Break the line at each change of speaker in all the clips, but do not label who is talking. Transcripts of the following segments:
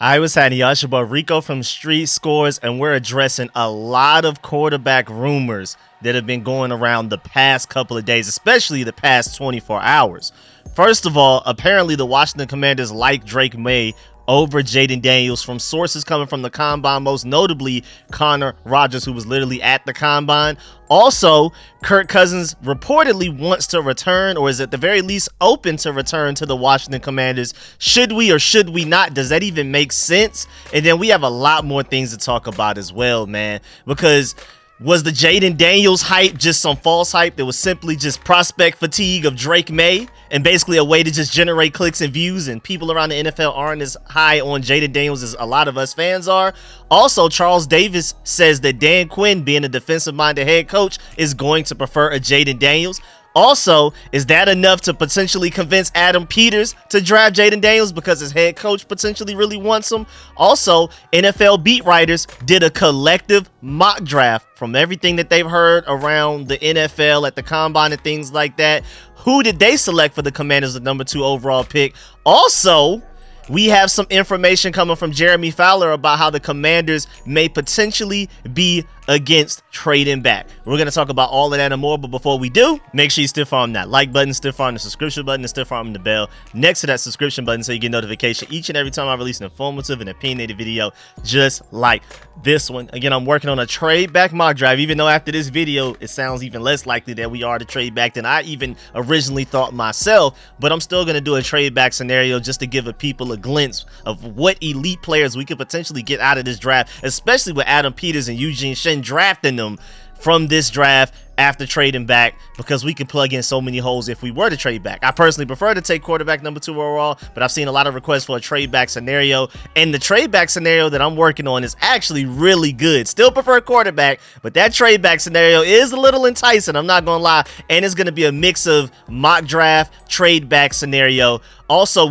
I was having Yashiba Rico from RicoScores, and we're addressing a lot of quarterback rumors that have been going around the past couple of days, especially the past 24 hours. First of all, apparently the Washington Commanders like Drake Maye over Jayden Daniels from sources coming from the Combine, most notably Connor Rogers, who was literally at the Combine. Also, Kirk Cousins reportedly wants to return, or is at the very least open to return to the Washington Commanders. Should we or should we not? Does that even make sense? And then we have a lot more things to talk about as well, man, because was the Jayden Daniels hype just some false hype that was simply just prospect fatigue of Drake Maye and basically a way to just generate clicks and views, and people around the NFL aren't as high on Jayden Daniels as a lot of us fans are? Also, Charles Davis says that Dan Quinn, being a defensive-minded head coach, is going to prefer a Jayden Daniels. Also, is that enough to potentially convince Adam Peters to draft Jayden Daniels because his head coach potentially really wants him? Also, NFL beat writers did a collective mock draft from everything that they've heard around the NFL at the Combine and things like that. Who did they select for the Commanders, the number 2 overall pick? Also, we have some information coming from Jeremy Fowler about how the Commanders may potentially be against trading back. We're going to talk about all of that and more, but before we do, make sure you stiff arm that like button, stiff arm the subscription button, and stiff arm the bell next to that subscription button so you get notification each and every time I release an informative and opinionated video just like this one. Again, I'm working on a trade back mock draft, even though after this video, it sounds even less likely that we are to trade back than I even originally thought myself, but I'm still going to do a trade back scenario just to give people a glimpse of what elite players we could potentially get out of this draft, especially with Adam Peters and Eugene Shen drafting them from this draft after trading back, because we can plug in so many holes if we were to trade back. I personally prefer to take quarterback number 2 overall, but I've seen a lot of requests for a trade back scenario, and the trade back scenario that I'm working on is actually really good. Still prefer quarterback, but that trade back scenario is a little enticing, I'm not gonna lie, and it's gonna be a mix of mock draft, trade back scenario. Also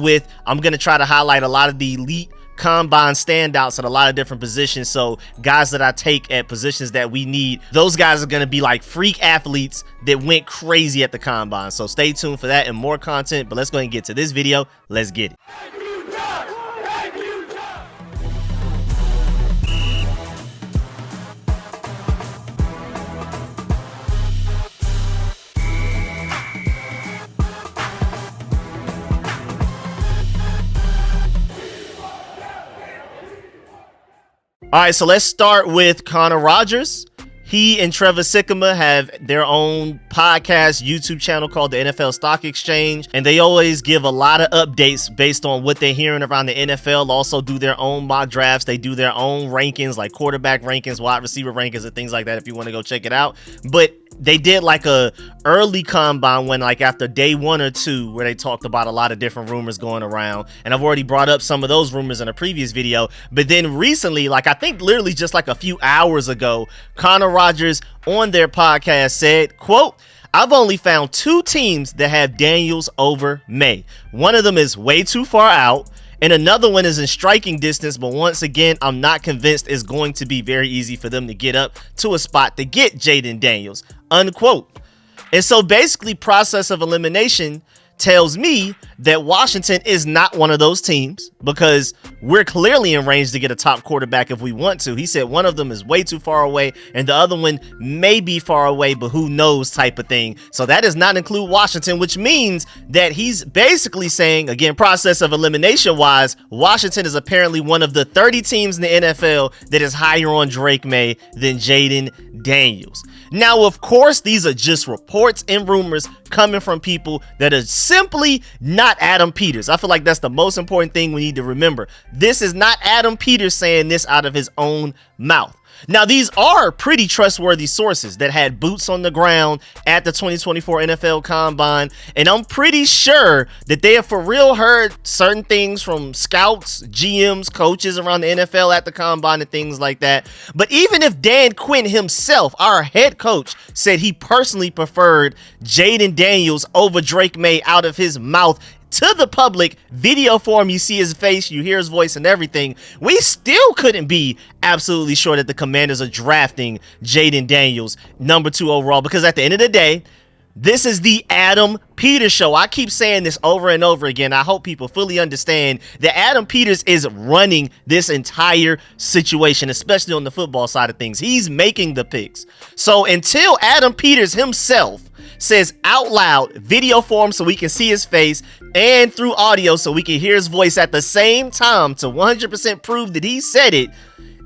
I'm gonna try to highlight a lot of the elite Combine standouts at a lot of different positions, so guys that I take at positions that we need, those guys are going to be like freak athletes that went crazy at the Combine. So stay tuned for that and more content, but let's go ahead and get to this video. Let's get it. All right, so let's start with Connor Rogers. He and Trevor Sikkema have their own podcast, YouTube channel called the NFL Stock Exchange, and they always give a lot of updates based on what they're hearing around the NFL. Also do their own mock drafts. They do their own rankings, like quarterback rankings, wide receiver rankings, and things like that if you want to go check it out. But they did like a early Combine when, like, after day 1 or 2, where they talked about a lot of different rumors going around, and I've already brought up some of those rumors in a previous video. But then recently, like I think literally just like a few hours ago, Connor Rogers on their podcast said, quote, "I've only found 2 teams that have Daniels over Maye. One of them is way too far out, and another one is in striking distance, but once again, I'm not convinced it's going to be very easy for them to get up to a spot to get Jayden Daniels," unquote. And so basically, process of elimination tells me that Washington is not one of those teams, because we're clearly in range to get a top quarterback if we want to. He said one of them is way too far away and the other one may be far away, but who knows type of thing. So that does not include Washington, which means that he's basically saying, again, process of elimination wise, Washington is apparently one of the 30 teams in the NFL that is higher on Drake Maye than Jayden Daniels. Now, of course, these are just reports and rumors coming from people that are simply not Adam Peters. I feel like that's the most important thing we need to remember. This is not Adam Peters saying this out of his own mouth. Now, these are pretty trustworthy sources that had boots on the ground at the 2024 NFL Combine, and I'm pretty sure that they have for real heard certain things from scouts, GMs, coaches around the NFL at the Combine and things like that. But even if Dan Quinn himself, our head coach, said he personally preferred Jayden Daniels over Drake Maye out of his mouth to the public, video form, you see his face, you hear his voice and everything, we still couldn't be absolutely sure that the Commanders are drafting Jayden Daniels number 2 overall, because at the end of the day, This is the Adam Peters show. I keep saying this over and over again. I hope people fully understand that Adam Peters is running this entire situation, especially on the football side of things. He's making the picks. So until Adam Peters himself says out loud, video form so we can see his face, and through audio so we can hear his voice at the same time to 100% prove that he said it,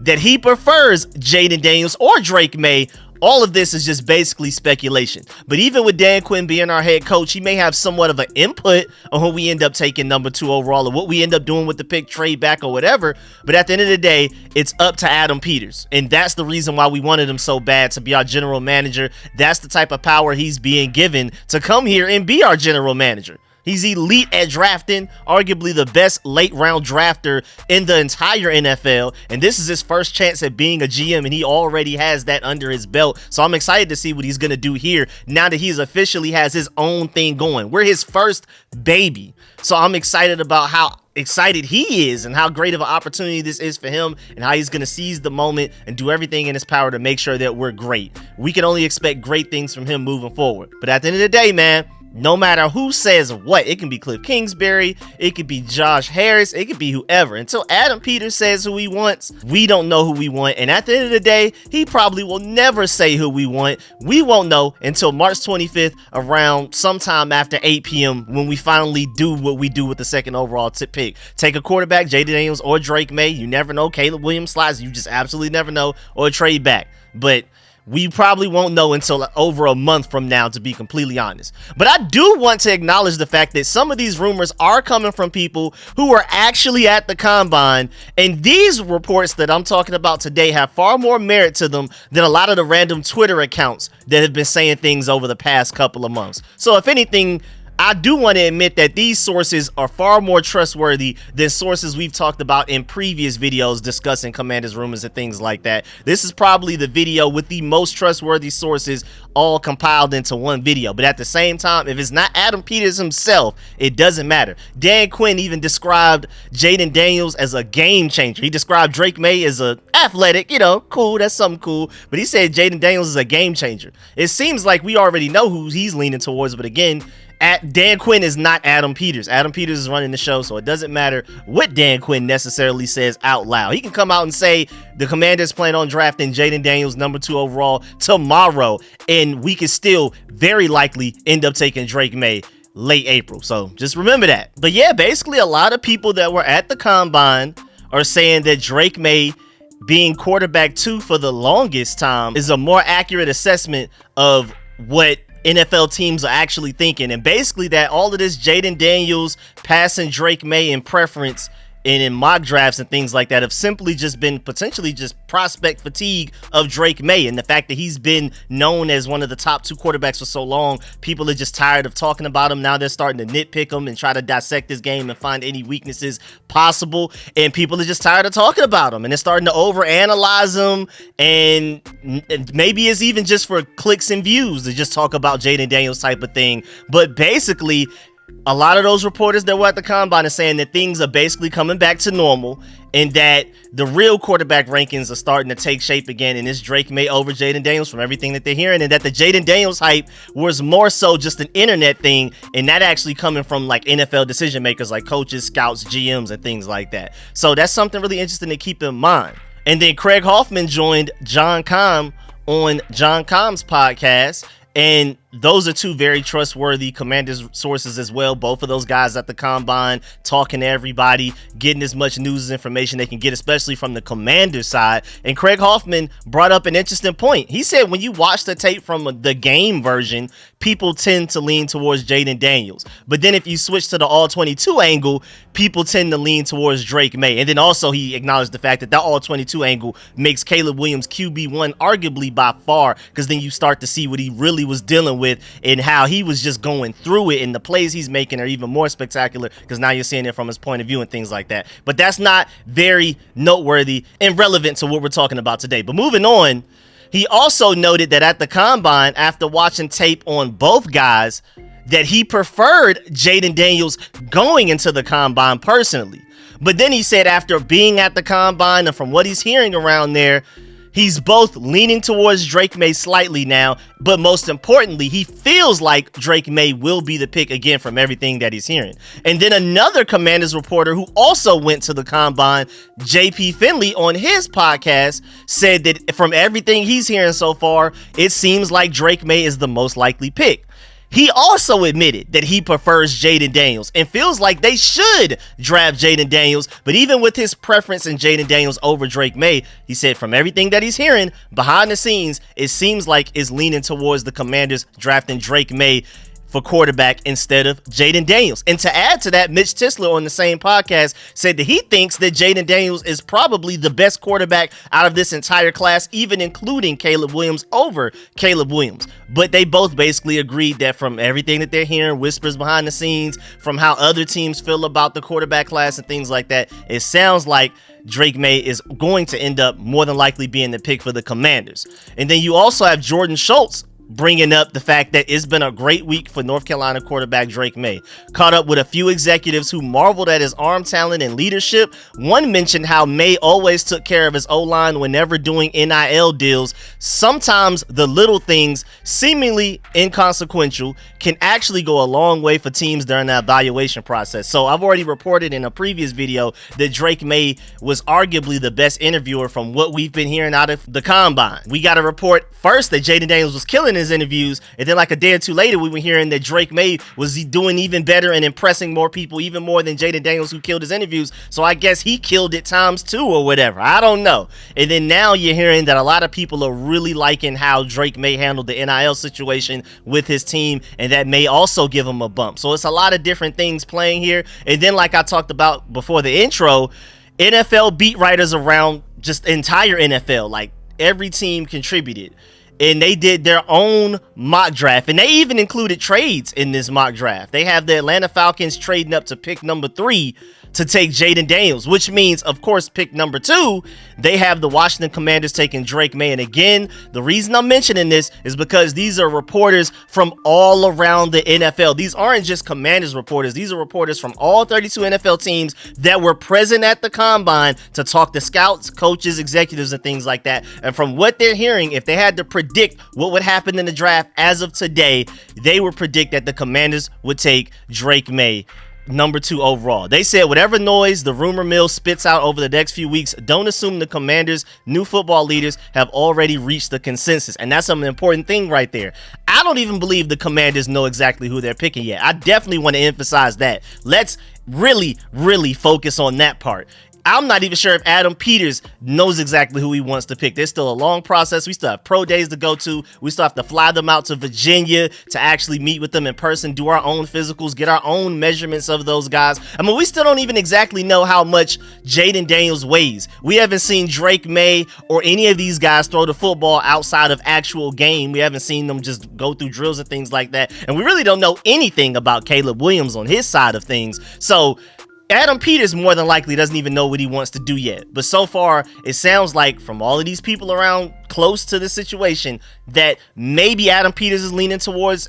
that he prefers Jayden Daniels or Drake Maye, all of this is just basically speculation. But even with Dan Quinn being our head coach, he may have somewhat of an input on who we end up taking number 2 overall or what we end up doing with the pick, trade back or whatever. But at the end of the day, it's up to Adam Peters. And that's the reason why we wanted him so bad to be our general manager. That's the type of power he's being given to come here and be our general manager. He's elite at drafting, arguably the best late round drafter in the entire NFL. And this is his first chance at being a GM, and he already has that under his belt. So I'm excited to see what he's going to do here now that he's officially has his own thing going. We're his first baby. So I'm excited about how excited he is and how great of an opportunity this is for him and how he's going to seize the moment and do everything in his power to make sure that we're great. We can only expect great things from him moving forward. But at the end of the day, man, no matter who says what, it can be Cliff Kingsbury, it could be Josh Harris, it could be whoever. Until Adam Peters says who he wants, we don't know who we want. And at the end of the day, he probably will never say who we want. We won't know until March 25th around sometime after 8 p.m. when we finally do what we do with the second overall pick. Take a quarterback, Jayden Daniels or Drake Maye. You never know. Caleb Williams slides. You just absolutely never know. Or trade back. But we probably won't know until over a month from now, to be completely honest. But I do want to acknowledge the fact that some of these rumors are coming from people who are actually at the combine. And these reports that I'm talking about today have far more merit to them than a lot of the random Twitter accounts that have been saying things over the past couple of months. So if anything, I do want to admit that these sources are far more trustworthy than sources we've talked about in previous videos discussing Commanders rumors and things like that. This is probably the video with the most trustworthy sources all compiled into one video. But at the same time, if it's not Adam Peters himself, it doesn't matter. Dan Quinn even described Jayden Daniels as a game changer. He described Drake Maye as a athletic, cool, that's something cool. But he said Jayden Daniels is a game changer. It seems like we already know who he's leaning towards, but again, Dan Quinn is not Adam Peters. Adam Peters is running the show, so it doesn't matter what Dan Quinn necessarily says out loud. He can come out and say the Commanders plan on drafting Jayden Daniels number 2 overall tomorrow, and we could still very likely end up taking Drake Maye late April. So just remember that. But yeah, basically a lot of people that were at the combine are saying that Drake Maye being quarterback 2 for the longest time is a more accurate assessment of what NFL teams are actually thinking, and basically that all of this Jayden Daniels passing Drake Maye in preference and in mock drafts and things like that have simply just been potentially just prospect fatigue of Drake Maye, and the fact that he's been known as one of the top 2 quarterbacks for so long, people are just tired of talking about him. Now they're starting to nitpick him and try to dissect his game and find any weaknesses possible, and people are just tired of talking about him, and they're starting to overanalyze him, and maybe it's even just for clicks and views to just talk about Jayden Daniels type of thing. But basically, a lot of those reporters that were at the combine are saying that things are basically coming back to normal and that the real quarterback rankings are starting to take shape again, and it's Drake Maye over Jayden Daniels from everything that they're hearing, and that the Jayden Daniels hype was more so just an internet thing and not actually coming from like NFL decision makers like coaches, scouts, GMs, and things like that. So that's something really interesting to keep in mind. And then Craig Hoffman joined John Keim on John Keim's podcast, and those are 2 very trustworthy Commanders sources as well. Both of those guys at the combine talking to everybody, getting as much news and information they can get, especially from the Commanders side. And Craig Hoffman brought up an interesting point. He said when you watch the tape from the game version, people tend to lean towards Jayden Daniels. But then if you switch to the all-22 angle, people tend to lean towards Drake Maye. And then also he acknowledged the fact that that all-22 angle makes Caleb Williams QB1 arguably by far, because then you start to see what he really was dealing with and how he was just going through it, and the plays he's making are even more spectacular because now you're seeing it from his point of view and things like that. But that's not very noteworthy and relevant to what we're talking about today. But moving on, he also noted that at the combine, after watching tape on both guys, that he preferred Jayden Daniels going into the combine personally. But then he said after being at the combine and from what he's hearing around there, He's both leaning towards Drake Maye slightly now, but most importantly, he feels like Drake Maye will be the pick again from everything that he's hearing. And then another Commanders reporter who also went to the Combine, JP Finley, on his podcast said that from everything he's hearing so far, it seems like Drake Maye is the most likely pick. He also admitted that he prefers Jayden Daniels and feels like they should draft Jayden Daniels, but even with his preference in Jayden Daniels over Drake Maye, he said from everything that he's hearing behind the scenes, it seems like it's leaning towards the Commanders drafting Drake Maye for quarterback instead of Jayden Daniels. And to add to that, Mitch Tisler on the same podcast said that he thinks that Jayden Daniels is probably the best quarterback out of this entire class, even including Caleb Williams over Caleb Williams. But they both basically agreed that from everything that they're hearing, whispers behind the scenes, from how other teams feel about the quarterback class and things like that, it sounds like Drake Maye is going to end up more than likely being the pick for the Commanders. And then you also have Jordan Schultz bringing up the fact that it's been a great week for North Carolina quarterback Drake Maye. Caught up with a few executives who marveled at his arm talent and leadership. One mentioned how Maye always took care of his O-line whenever doing NIL deals. Sometimes the little things, seemingly inconsequential, can actually go a long way for teams during the evaluation process. So I've already reported in a previous video that Drake Maye was arguably the best interviewer from what we've been hearing out of the Combine. We got a report first that Jayden Daniels was killing his interviews, and then like a day or two later we were hearing that Drake Maye was doing even better and impressing more people, even more than Jayden Daniels, who killed his interviews. So I guess he killed it times 2 or whatever, I don't know. And then now you're hearing that a lot of people are really liking how Drake Maye handled the NIL situation with his team, and that may also give him a bump. So it's a lot of different things playing here. And then like I talked about before the intro, NFL beat writers around just entire NFL, like every team contributed, and they did their own mock draft, and they even included trades in this mock draft. They have the Atlanta Falcons trading up to pick number 3 to take Jayden Daniels, which means, of course, pick number 2, they have the Washington Commanders taking Drake Maye. And again, the reason I'm mentioning this is because these are reporters from all around the NFL. These aren't just Commanders reporters. These are reporters from all 32 NFL teams that were present at the Combine to talk to scouts, coaches, executives, and things like that. And from what they're hearing, if they had to predict what would happen in the draft as of today, they would predict that the Commanders would take Drake Maye number 2 overall. They said whatever noise the rumor mill spits out over the next few weeks, don't assume the Commanders' new football leaders have already reached the consensus. And that's an important thing right there. I don't even believe the Commanders know exactly who they're picking yet. I definitely want to emphasize that. Let's really focus on that part. I'm not even sure if Adam Peters knows exactly who he wants to pick. There's still a long process. We still have pro days to go to. We still have to fly them out to Virginia to actually meet with them in person, do our own physicals, get our own measurements of those guys. I mean, we still don't even exactly know how much Jayden Daniels weighs. We haven't seen Drake Maye or any of these guys throw the football outside of actual game. We haven't seen them just go through drills and things like that. And we really don't know anything about Caleb Williams on his side of things. So Adam Peters more than likely doesn't even know what he wants to do yet. But so far, it sounds like from all of these people around close to the situation that maybe Adam Peters is leaning towards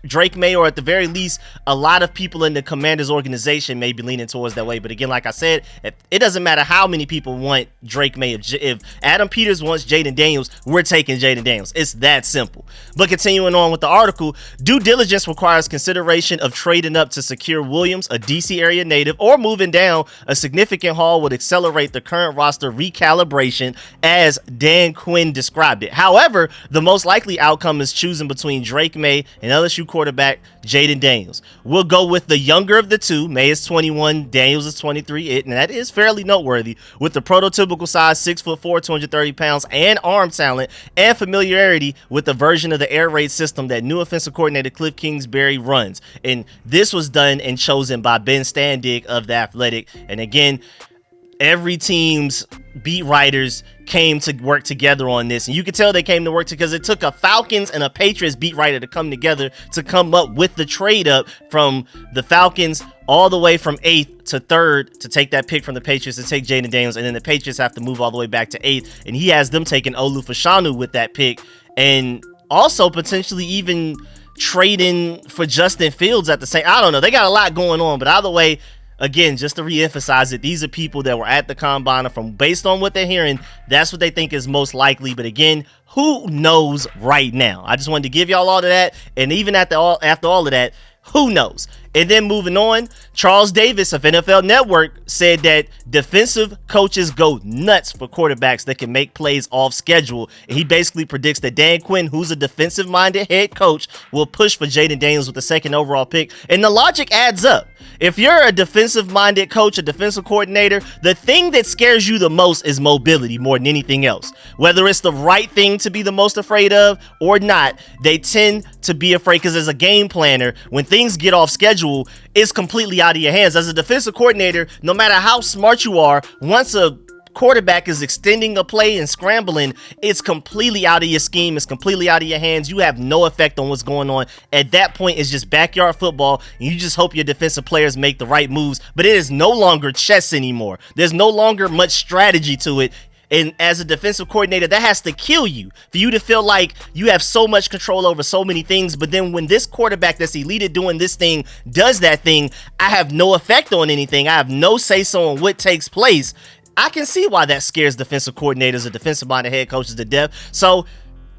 Drake Maye, or at the very least, a lot of people in the Commanders organization may be leaning towards that way. But again, like I said, it doesn't matter how many people want Drake Maye. If Adam Peters wants Jayden Daniels, we're taking Jayden Daniels. It's that simple. But continuing on with the article, due diligence requires consideration of trading up to secure Williams, a DC area native, or moving down. A significant haul would accelerate the current roster recalibration, as Dan Quinn described it. However, the most likely outcome is choosing between Drake Maye and LSU quarterback Jayden Daniels. We'll go with the younger of the two. Maye is 21, Daniels is 23, and that is fairly noteworthy. With the prototypical size, 6'4", 230 pounds, and arm talent, and familiarity with the version of the air raid system that new offensive coordinator Cliff Kingsbury runs. And this was done and chosen by Ben Standig of The Athletic. And again, every team's beat writers came to work together on this, and you could tell they came to work because it took a Falcons and a Patriots beat writer to come together to come up with the trade up from the Falcons all the way from 8th to 3rd to take that pick from the Patriots to take Jayden Daniels, and then the Patriots have to move all the way back to 8th, and he has them taking Olu Fashanu with that pick, and also potentially even trading for Justin Fields at the same. I don't know, they got a lot going on, but either way, Again, just to reemphasize it, these are people that were at the combine, and from based on what they're hearing, that's what they think is most likely. But again, who knows right now? I just wanted to give y'all all of that, and even after all of that, who knows? And then moving on, Charles Davis of NFL Network said that defensive coaches go nuts for quarterbacks that can make plays off schedule. And he basically predicts that Dan Quinn, who's a defensive-minded head coach, will push for Jayden Daniels with the 2nd overall pick. And the logic adds up. If you're a defensive-minded coach, a defensive coordinator, the thing that scares you the most is mobility more than anything else. Whether it's the right thing to be the most afraid of or not, they tend to be afraid because as a game planner, when things get off schedule, it's completely out of your hands. As a defensive coordinator, no matter how smart you are, once a quarterback is extending a play and scrambling, it's completely out of your scheme. It's completely out of your hands. You have no effect on what's going on. At that point, it's just backyard football, and you just hope your defensive players make the right moves. But it is no longer chess anymore. There's no longer much strategy to it. And as a defensive coordinator, that has to kill you for you to feel like you have so much control over so many things. But then when this quarterback that's elite at doing this thing does that thing, I have no effect on anything. I have no say-so on what takes place. I can see why that scares defensive coordinators or defensive-minded head coaches to death. So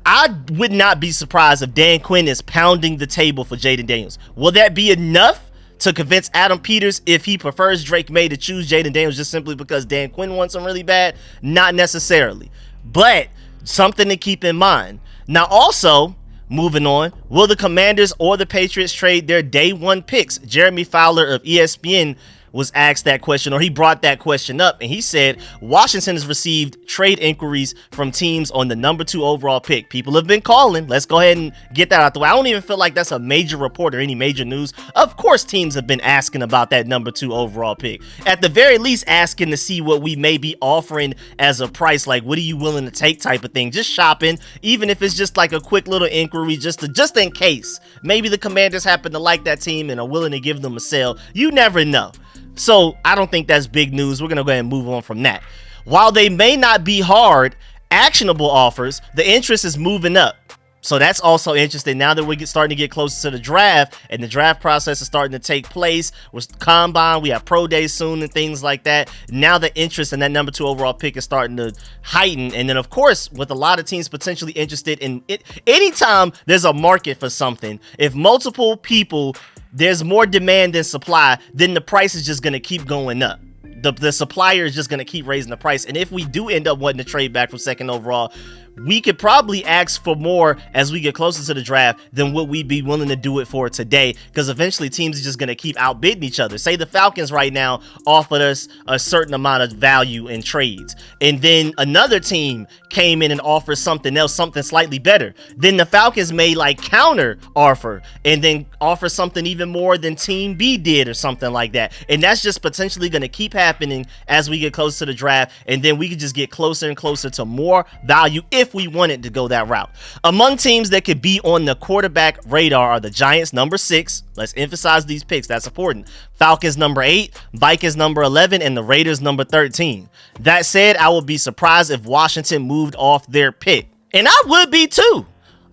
I would not be surprised if Dan Quinn is pounding the table for Jayden Daniels. Will that be enough to convince Adam Peters, if he prefers Drake Maye, to choose Jayden Daniels just simply because Dan Quinn wants him really bad? Not necessarily, but something to keep in mind. Now also, moving on, will the Commanders or the Patriots trade their day 1 picks? Jeremy Fowler of ESPN was asked that question, or he brought that question up, and he said Washington has received trade inquiries from teams on the number 2 overall pick. People have been calling. Let's go ahead and get that out the way. I don't even feel like that's a major report or any major news. Of course, teams have been asking about that number 2 overall pick. At the very least, asking to see what we may be offering as a price, like what are you willing to take type of thing. Just shopping, even if it's just like a quick little inquiry, just in case. Maybe the Commanders happen to like that team and are willing to give them a sale. You never know. So I don't think that's big news. We're going to go ahead and move on from that. While they may not be hard, actionable offers, the interest is moving up. So that's also interesting. Now that we're starting to get closer to the draft and the draft process is starting to take place with combine, we have pro days soon and things like that. Now the interest in that number 2 overall pick is starting to heighten. And then of course, with a lot of teams potentially interested in it, anytime there's a market for something, if multiple people, there's more demand than supply, then the price is just going to keep going up. The supplier is just going to keep raising the price. And if we do end up wanting to trade back from 2nd overall, we could probably ask for more as we get closer to the draft than what we'd be willing to do it for today, because eventually teams are just going to keep outbidding each other. Say the Falcons right now offered us a certain amount of value in trades, and then another team came in and offered something else, something slightly better. Then the Falcons may like counter offer and then offer something even more than Team B did or something like that. And that's just potentially going to keep happening as we get closer to the draft, and then we could just get closer and closer to more value if we wanted to go that route. Among teams that could be on the quarterback radar are the Giants, number 6. Let's emphasize these picks. That's important. Falcons, number 8. Vikings, number 11. And the Raiders, number 13. That said, I would be surprised if Washington moved off their pick. And I would be too.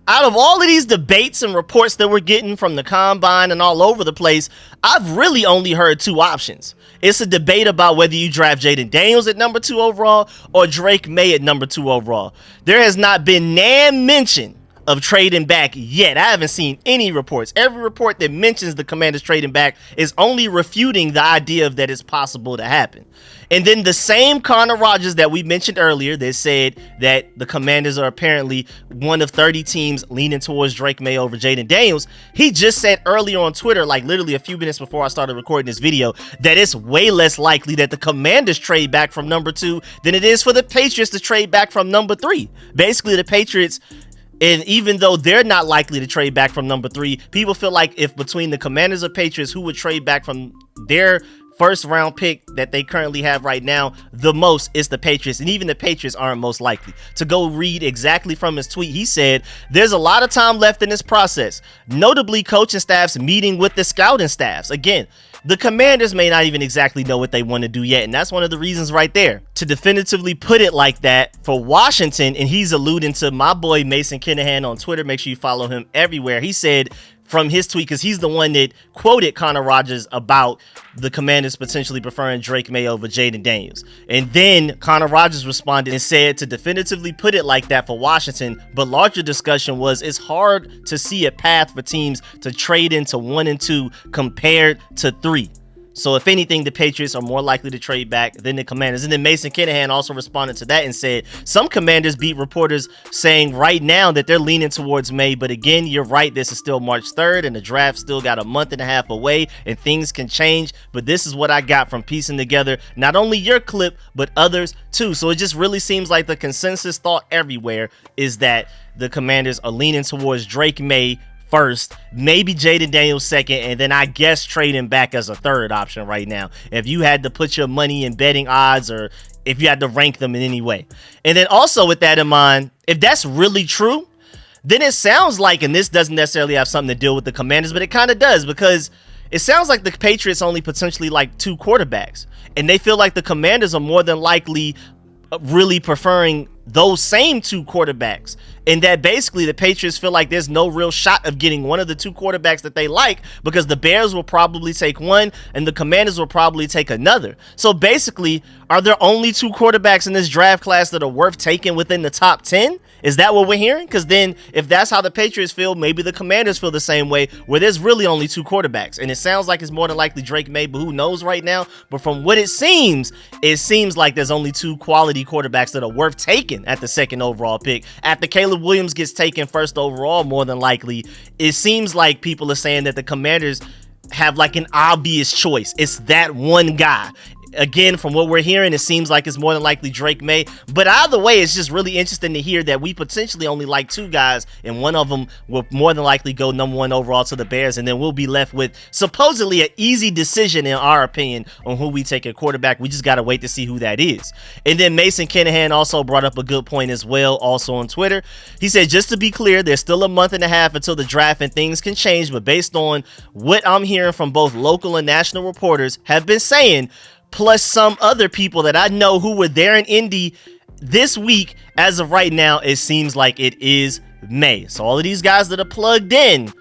Out of all of these debates and reports that we're getting from the combine and all over the place, I've really only heard 2 options. It's a debate about whether you draft Jayden Daniels at number 2 overall or Drake Maye at number 2 overall. There has not been nan mention of trading back yet. I haven't seen any reports. Every report that mentions the Commanders trading back is only refuting the idea of that it's possible to happen. And then the same Connor Rogers that we mentioned earlier that said that the Commanders are apparently one of 30 teams leaning towards Drake Maye over Jayden Daniels, he just said earlier on Twitter, like literally a few minutes before I started recording this video, that it's way less likely that the Commanders trade back from number 2 than it is for the Patriots to trade back from number 3. Basically, the Patriots, and even though they're not likely to trade back from number 3, people feel like if between the Commanders or Patriots, who would trade back from their first round pick that they currently have right now, the most is the Patriots. And even the Patriots aren't most likely. To go read exactly from his tweet, he said, there's a lot of time left in this process, notably coaching staffs meeting with the scouting staffs. Again, the Commanders may not even exactly know what they want to do yet, and that's one of the reasons right there to definitively put it like that for Washington. And he's alluding to my boy Mason Kinahan on Twitter. Make sure you follow him everywhere. He said from his tweet, because he's the one that quoted Connor Rogers about the Commanders potentially preferring Drake Maye over Jayden Daniels. And then Connor Rogers responded and said to definitively put it like that for Washington, but larger discussion was it's hard to see a path for teams to trade into 1 and 2 compared to 3. So if anything, the Patriots are more likely to trade back than the Commanders. And then Mason Kinahan also responded to that and said, some Commanders beat reporters saying right now that they're leaning towards May. But again, you're right. This is still March 3rd and the draft still got a month and a half away and things can change. But this is what I got from piecing together not only your clip, but others too. So it just really seems like the consensus thought everywhere is that the Commanders are leaning towards Drake Maye first, maybe Jayden Daniels second, and then I guess trading back as a third option right now, if you had to put your money in betting odds or if you had to rank them in any way. And then also with that in mind, if that's really true, then it sounds like, and this doesn't necessarily have something to do with the Commanders, but it kind of does, because it sounds like the Patriots only potentially like 2 quarterbacks, and they feel like the Commanders are more than likely really preferring those same 2 quarterbacks, and that basically the Patriots feel like there's no real shot of getting one of the 2 quarterbacks that they like, because the Bears will probably take one and the Commanders will probably take another. So basically, are there only 2 quarterbacks in this draft class that are worth taking within the top 10? Is that what we're hearing? Because then if that's how the Patriots feel, maybe the Commanders feel the same way, where there's really only 2 quarterbacks. And it sounds like it's more than likely Drake Maye, but who knows right now? But from what it seems like there's only 2 quality quarterbacks that are worth taking at the 2nd overall pick. After Caleb Williams gets taken 1st overall, more than likely, it seems like people are saying that the Commanders have like an obvious choice. It's that one guy. Again, from what we're hearing, it seems like it's more than likely Drake Maye. But either way, it's just really interesting to hear that we potentially only like 2 guys, and one of them will more than likely go number 1 overall to the Bears, and then we'll be left with supposedly an easy decision, in our opinion, on who we take at quarterback. We just got to wait to see who that is. And then Mason Kinahan also brought up a good point as well, also on Twitter. He said, just to be clear, there's still a month and a half until the draft and things can change, but based on what I'm hearing from both local and national reporters have been saying, plus some other people that I know who were there in Indy this week, as of right now, it seems like it is May. So all of these guys that are plugged in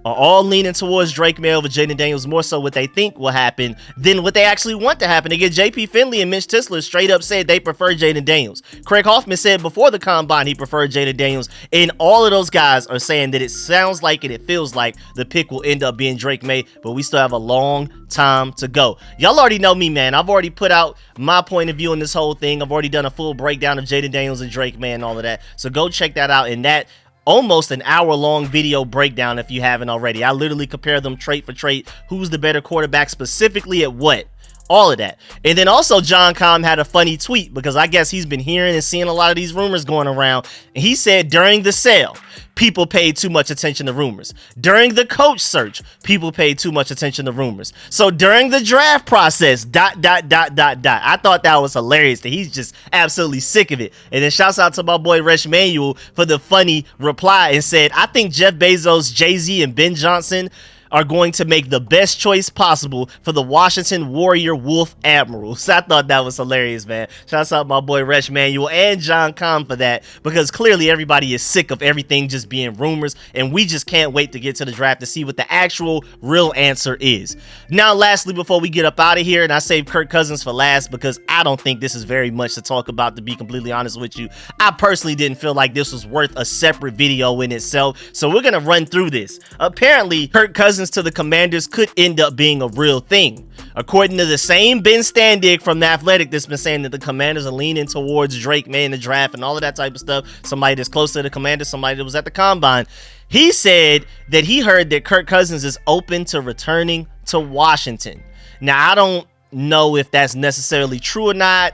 are all leaning towards Drake Maye over Jayden Daniels, more so what they think will happen than what they actually want to happen. Again, JP Finley and Mitch Tisler straight up said they prefer Jayden Daniels. Craig Hoffman said before the combine he preferred Jayden Daniels, and all of those guys are saying that it sounds like and it feels like the pick will end up being Drake Maye, but we still have a long time to go. Y'all already know me, man. I've already put out my point of view on this whole thing. I've already done a full breakdown of Jayden Daniels and Drake Maye and all of that, so go check that out. And that almost an hour-long video breakdown if you haven't already. I literally compare them trait for trait, who's the better quarterback specifically at what. All of that. And then also John Com had a funny tweet, because I guess he's been hearing and seeing a lot of these rumors going around. And he said during the sale, people paid too much attention to rumors. During the coach search, people paid too much attention to rumors. So during the draft process, ... I thought that was hilarious that he's just absolutely sick of it. And then shouts out to my boy Resh Manuel for the funny reply and said, I think Jeff Bezos, Jay-Z, and Ben Johnson are going to make the best choice possible for the Washington Warrior Wolf Admirals. I thought that was hilarious, man. Shouts out my boy Resh Manuel and John Com for that, because clearly everybody is sick of everything just being rumors, and we just can't wait to get to the draft to see what the actual real answer is. Now, lastly, before we get up out of here, and I saved Kirk Cousins for last because I don't think this is very much to talk about, to be completely honest with you. I personally didn't feel like this was worth a separate video in itself, so we're gonna run through this. Apparently, Kirk Cousins to the Commanders could end up being a real thing. According to the same Ben Standig from The Athletic that's been saying that the Commanders are leaning towards Drake Maye in the draft and all of that type of stuff, somebody that's close to the Commanders, somebody that was at the combine, he said that he heard that Kirk Cousins is open to returning to Washington. Now, I don't know if that's necessarily true or not.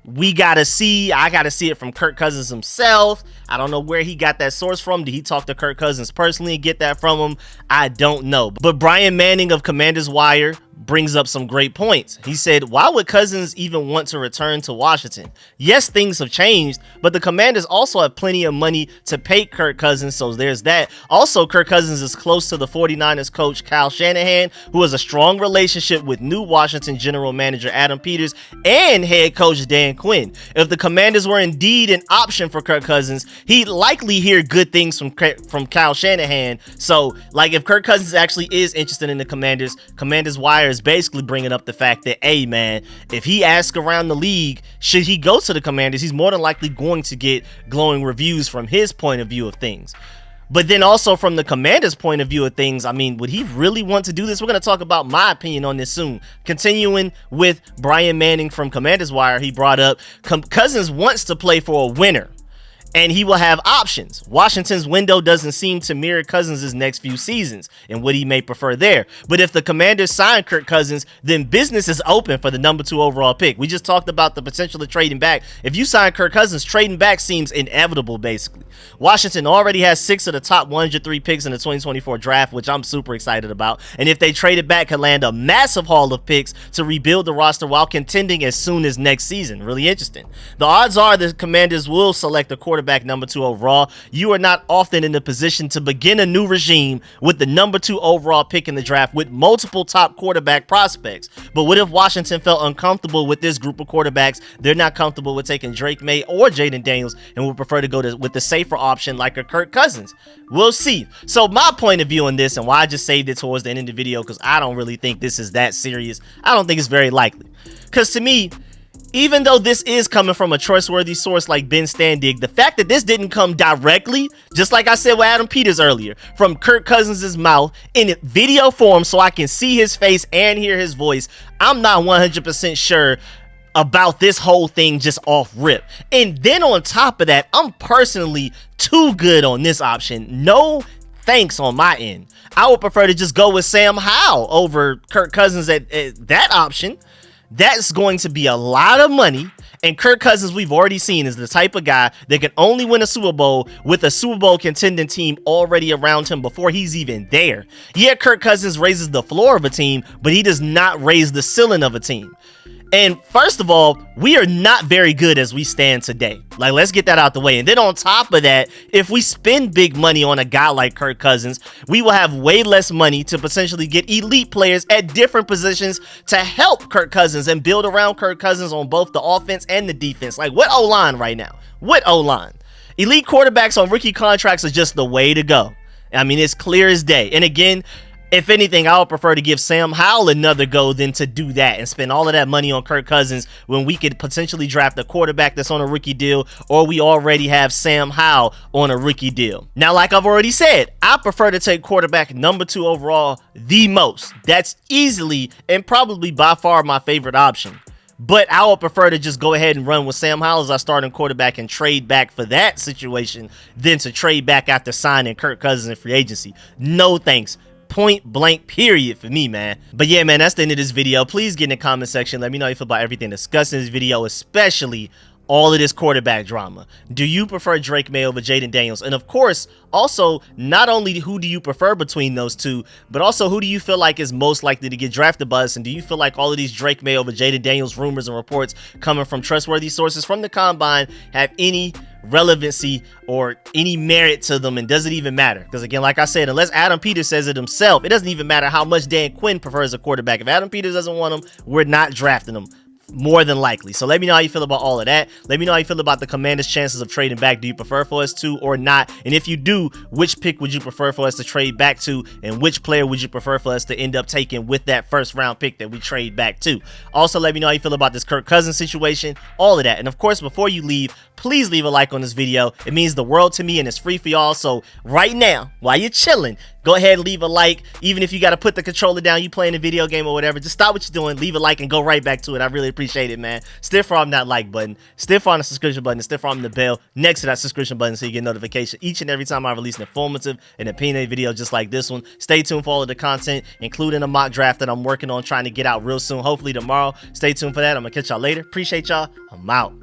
We gotta see. I gotta see it from Kirk Cousins himself. I don't know where he got that source from. Did he talk to Kirk Cousins personally and get that from him? I don't know. But Brian Manning of Commanders Wire brings up some great points. He said, why would Cousins even want to return to Washington? Yes, things have changed, but the Commanders also have plenty of money to pay Kirk Cousins, so there's that. Also, Kirk Cousins is close to the 49ers coach Kyle Shanahan, who has a strong relationship with new Washington general manager Adam Peters and head coach Dan Quinn. If the Commanders were indeed an option for Kirk Cousins, he'd likely hear good things from Kyle Shanahan. So, like, if Kirk Cousins actually is interested in the Commanders Wire is basically bringing up the fact that, hey man, if he asks around the league, should he go to the Commanders, he's more than likely going to get glowing reviews from his point of view of things. But then also from the Commanders' point of view of things, I mean, would he really want to do this? We're going to talk about my opinion on this soon. Continuing with Brian Manning from Commanders Wire, he brought up Cousins wants to play for a winner, and he will have options. Washington's window doesn't seem to mirror Cousins' next few seasons and what he may prefer there. But if the Commanders sign Kirk Cousins, then business is open for the number 2 overall pick. We just talked about the potential of trading back. If you sign Kirk Cousins, trading back seems inevitable, basically. Washington already has 6 of the top 103 picks in the 2024 draft, which I'm super excited about. And if they traded back, could land a massive haul of picks to rebuild the roster while contending as soon as next season. Really interesting. The odds are the Commanders will select a quarterback number 2 overall. You are not often in the position to begin a new regime with the number 2 overall pick in the draft with multiple top quarterback prospects. But what if Washington felt uncomfortable with this group of quarterbacks? They're not comfortable with taking Drake Maye or Jayden Daniels and would prefer to go with the safer option like a Kirk Cousins. We'll see. So my point of view on this, and why I just saved it towards the end of the video, because I don't really think this is that serious. I don't think it's very likely. Because to me, even though this is coming from a trustworthy source like Ben Standig, the fact that this didn't come directly, just like I said with Adam Peters earlier, from Kirk Cousins' mouth in video form so I can see his face and hear his voice, I'm not 100% sure about this whole thing just off rip. And then on top of that, I'm personally too good on this option. No thanks on my end. I would prefer to just go with Sam Howell over Kirk Cousins at that option. That's going to be a lot of money, and Kirk Cousins, we've already seen, is the type of guy that can only win a Super Bowl with a Super Bowl contending team already around him before he's even there. Yeah, Kirk Cousins raises the floor of a team, but he does not raise the ceiling of a team. And first of all, we are not very good as we stand today. Like, let's get that out the way. And then on top of that, if we spend big money on a guy like Kirk Cousins, we will have way less money to potentially get elite players at different positions to help Kirk Cousins and build around Kirk Cousins on both the offense and the defense. Like, what O-line right now? What O-line? Elite quarterbacks on rookie contracts are just the way to go. I mean, it's clear as day. And again, if anything, I would prefer to give Sam Howell another go than to do that and spend all of that money on Kirk Cousins when we could potentially draft a quarterback that's on a rookie deal, or we already have Sam Howell on a rookie deal. Now, like I've already said, I prefer to take quarterback number 2 overall the most. That's easily and probably by far my favorite option. But I would prefer to just go ahead and run with Sam Howell as our starting quarterback and trade back for that situation than to trade back after signing Kirk Cousins in free agency. No thanks. Point blank period for me, man. But yeah, man, that's the end of this video. Please get in the comment section. Let me know how you feel about everything discussed in this video, especially all of this quarterback drama. Do you prefer Drake Maye over Jayden Daniels? And of course, also, not only who do you prefer between those two, but also who do you feel like is most likely to get drafted by us? And do you feel like all of these Drake Maye over Jayden Daniels rumors and reports coming from trustworthy sources from the combine have any relevancy or any merit to them, and does it even matter? Because again, like I said, unless Adam Peters says it himself, it doesn't even matter how much Dan Quinn prefers a quarterback. If Adam Peters doesn't want him, we're not drafting him. More than likely. So let me know how you feel about all of that. Let me know how you feel about the Commanders' chances of trading back. Do you prefer for us to or not? And if you do, which pick would you prefer for us to trade back to? And which player would you prefer for us to end up taking with that first round pick that we trade back to? Also, let me know how you feel about this Kirk Cousins situation. All of that. And of course, before you leave, please leave a like on this video. It means the world to me and it's free for y'all. So right now, while you're chilling, go ahead and leave a like. Even if you got to put the controller down, you playing a video game or whatever, just stop what you're doing, leave a like, and go right back to it. I really appreciate it, man. Stiff arm that like button, stiff arm the subscription button, and stiff arm the bell next to that subscription button so you get notification each and every time I release an informative and opinionated video just like this one. Stay tuned for all of the content, including a mock draft that I'm working on trying to get out real soon, hopefully tomorrow. Stay tuned for that. I'm gonna catch y'all later. Appreciate y'all. I'm out.